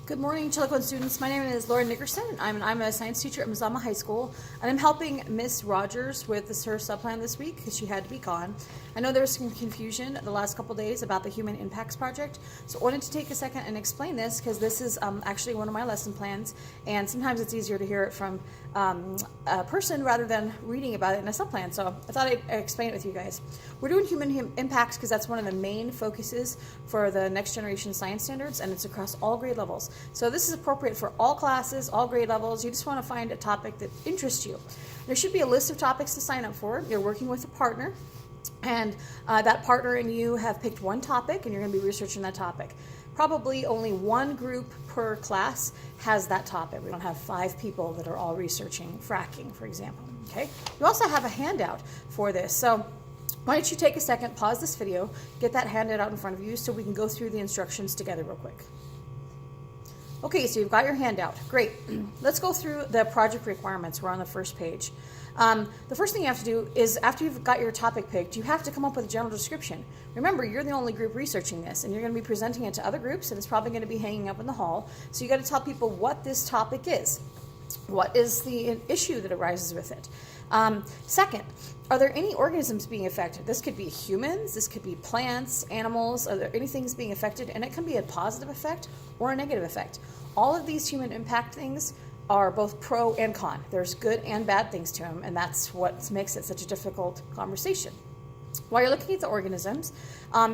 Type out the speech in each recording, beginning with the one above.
Good morning, Chilliwack students. My name is Laura Nickerson. I'm a science teacher at Mazama High School, and I'm helping Miss Rogers with her subplan this week because she had to be gone. I know there was some confusion the last couple days about the Human Impacts Project, so I wanted to take a second and explain this because this is actually one of my lesson plans, and sometimes it's easier to hear it from a person rather than reading about it in a subplan, so I thought I'd explain it with you guys. We're doing Human Impacts because that's one of the main focuses for the Next Generation Science Standards, and it's across all grade levels. So this is appropriate for all classes, all grade levels. You just want to find a topic that interests you. There should be a list of topics to sign up for. You're working with a partner, and that partner and you have picked one topic, and you're going to be researching that topic. Probably only one group per class has that topic. We don't have 5 people that are all researching fracking, for example. Okay. You also have a handout for this. So why don't you take a second, pause this video, get that handout out in front of you so we can go through the instructions together real quick. Okay, so you've got your handout. Great. Let's go through the project requirements. We're on the first page. The first thing you have to do is, after you've got your topic picked, you have to come up with a general description. Remember, you're the only group researching this, and you're going to be presenting it to other groups, and it's probably going to be hanging up in the hall. So you got to tell people what this topic is. What is the issue that arises with it? Second, are there any organisms being affected? This could be humans, this could be plants, animals. Are there any things being affected? And it can be a positive effect or a negative effect. All of these human impact things are both pro and con. There's good and bad things to them, and that's what makes it such a difficult conversation. While you're looking at the organisms,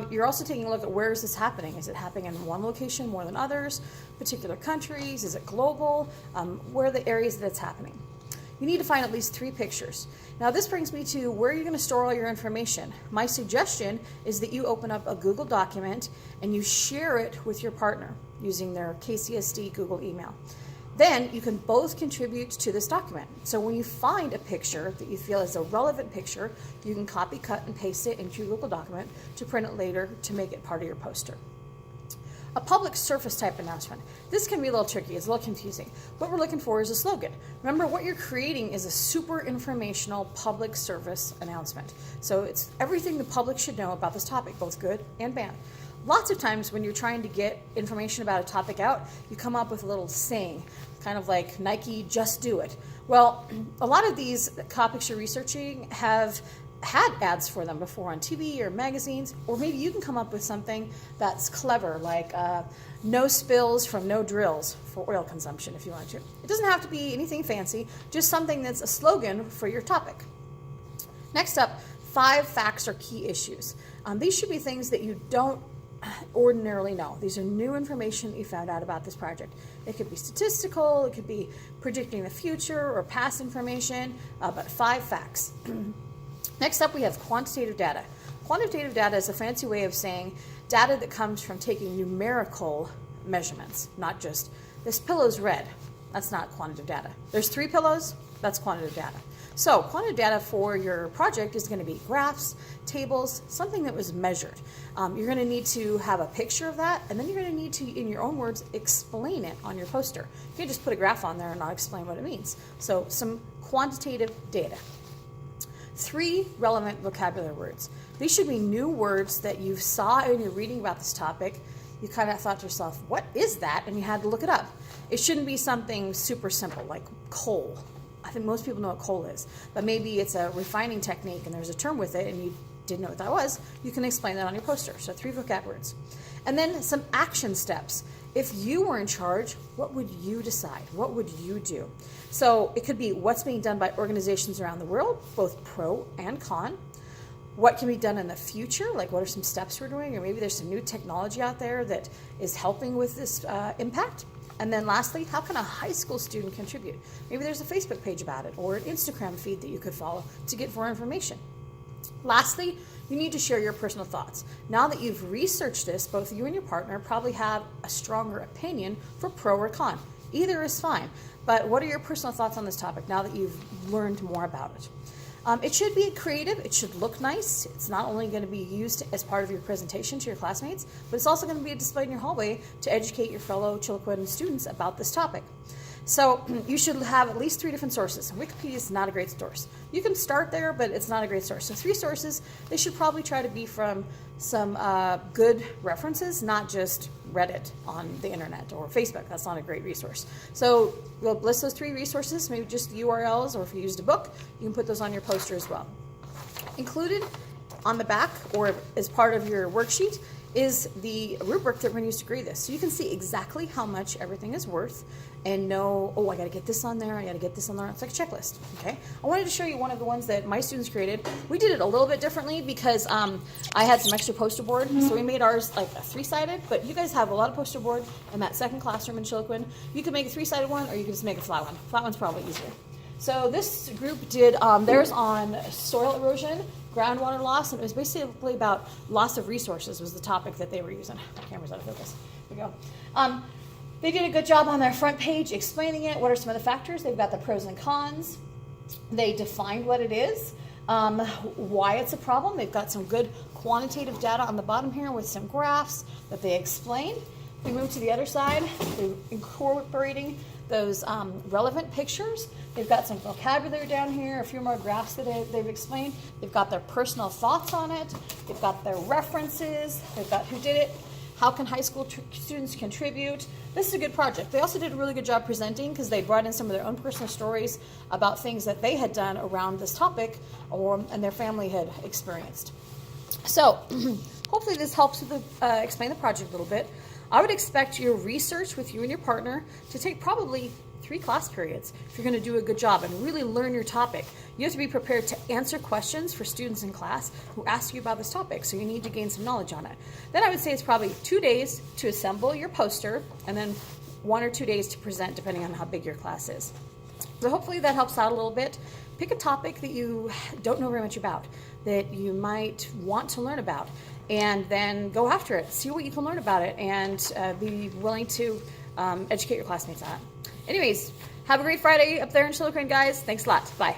you're also taking a look at where is this happening. Is it happening in one location more than others, particular countries? Is it global? Where are the areas that it's happening? You need to find at least 3 pictures. Now this brings me to where you're going to store all your information. My suggestion is that you open up a Google document and you share it with your partner using their KCSD Google email. Then you can both contribute to this document. So when you find a picture that you feel is a relevant picture, you can copy, cut, and paste it into your Google document to print it later to make it part of your poster. A public service type announcement. This can be a little tricky, it's a little confusing. What we're looking for is a slogan. Remember, what you're creating is a super informational public service announcement. So it's everything the public should know about this topic, both good and bad. Lots of times when you're trying to get information about a topic out, you come up with a little saying, kind of like Nike, just do it. Well, a lot of these topics you're researching have had ads for them before on TV or magazines, or maybe you can come up with something that's clever, like no spills from no drills for oil consumption if you want to. It doesn't have to be anything fancy, just something that's a slogan for your topic. Next up, 5 facts or key issues. These should be things that you don't ordinarily know. These are new information that you found out about this project. It could be statistical, it could be predicting the future or past information, but 5 facts. Next up, we have quantitative data. Quantitative data is a fancy way of saying data that comes from taking numerical measurements, not just this pillow's red. That's not quantitative data. There's 3 pillows, that's quantitative data. So quantitative data for your project is going to be graphs, tables, something that was measured. You're going to need to have a picture of that, and then you're going to need to, in your own words, explain it on your poster. You can't just put a graph on there and not explain what it means. So some quantitative data. 3 relevant vocabulary words. These should be new words that you saw when you're reading about this topic. You kind of thought to yourself, what is that? And you had to look it up. It shouldn't be something super simple like coal. I think most people know what coal is, but maybe it's a refining technique and there's a term with it and you didn't know what that was. You can explain that on your poster. So 3 vocab words. And then some action steps. If you were in charge, what would you decide? What would you do? So it could be what's being done by organizations around the world, both pro and con. What can be done in the future? Like what are some steps we're doing? Or maybe there's some new technology out there that is helping with this impact. And then lastly, how can a high school student contribute? Maybe there's a Facebook page about it or an Instagram feed that you could follow to get more information. Lastly, you need to share your personal thoughts. Now that you've researched this, both you and your partner probably have a stronger opinion for pro or con. Either is fine, but what are your personal thoughts on this topic now that you've learned more about it? It should be creative, it should look nice. It's not only going to be used as part of your presentation to your classmates, but it's also going to be displayed in your hallway to educate your fellow Chilliwack students about this topic. So you should have at least 3 different sources. Wikipedia is not a great source. You can start there, but it's not a great source. So 3 sources, they should probably try to be from some good references, not just Reddit on the internet or Facebook. That's not a great resource. So we'll list those 3 resources, maybe just URLs, or if you used a book, you can put those on your poster as well. Included on the back or as part of your worksheet is the rubric that we're going to use to grade this. So you can see exactly how much everything is worth and know, oh, I got to get this on there, I got to get this on there. It's like a checklist, okay? I wanted to show you one of the ones that my students created. We did it a little bit differently because I had some extra poster board, so we made ours like a 3-sided, but you guys have a lot of poster board in that second classroom in Chiloquin. You can make a 3-sided one, or you can just make a flat one. Flat one's probably easier. So this group did theirs on soil erosion, groundwater loss, and it was basically about loss of resources was the topic that they were using. My camera's out of focus. Here we go. They did a good job on their front page explaining it. What are some of the factors? They've got the pros and cons. They defined what it is, why it's a problem. They've got some good quantitative data on the bottom here with some graphs that they explain. We move to the other side. They're incorporating those relevant pictures. They've got some vocabulary down here, a few more graphs that they've explained. They've got their personal thoughts on it. They've got their references. They've got who did it. How can high school students contribute? This is a good project. They also did a really good job presenting because they brought in some of their own personal stories about things that they had done around this topic and their family had experienced. So hopefully this helps with explain the project a little bit. I would expect your research with you and your partner to take probably 3 class periods if you're going to do a good job and really learn your topic. You have to be prepared to answer questions for students in class who ask you about this topic, so you need to gain some knowledge on it. Then I would say it's probably 2 days to assemble your poster and then 1 or 2 days to present, depending on how big your class is. So hopefully that helps out a little bit. Pick a topic that you don't know very much about, that you might want to learn about, and then go after it. See what you can learn about it, and be willing to educate your classmates on it. Anyways, have a great Friday up there in Chiloquin, guys. Thanks a lot. Bye.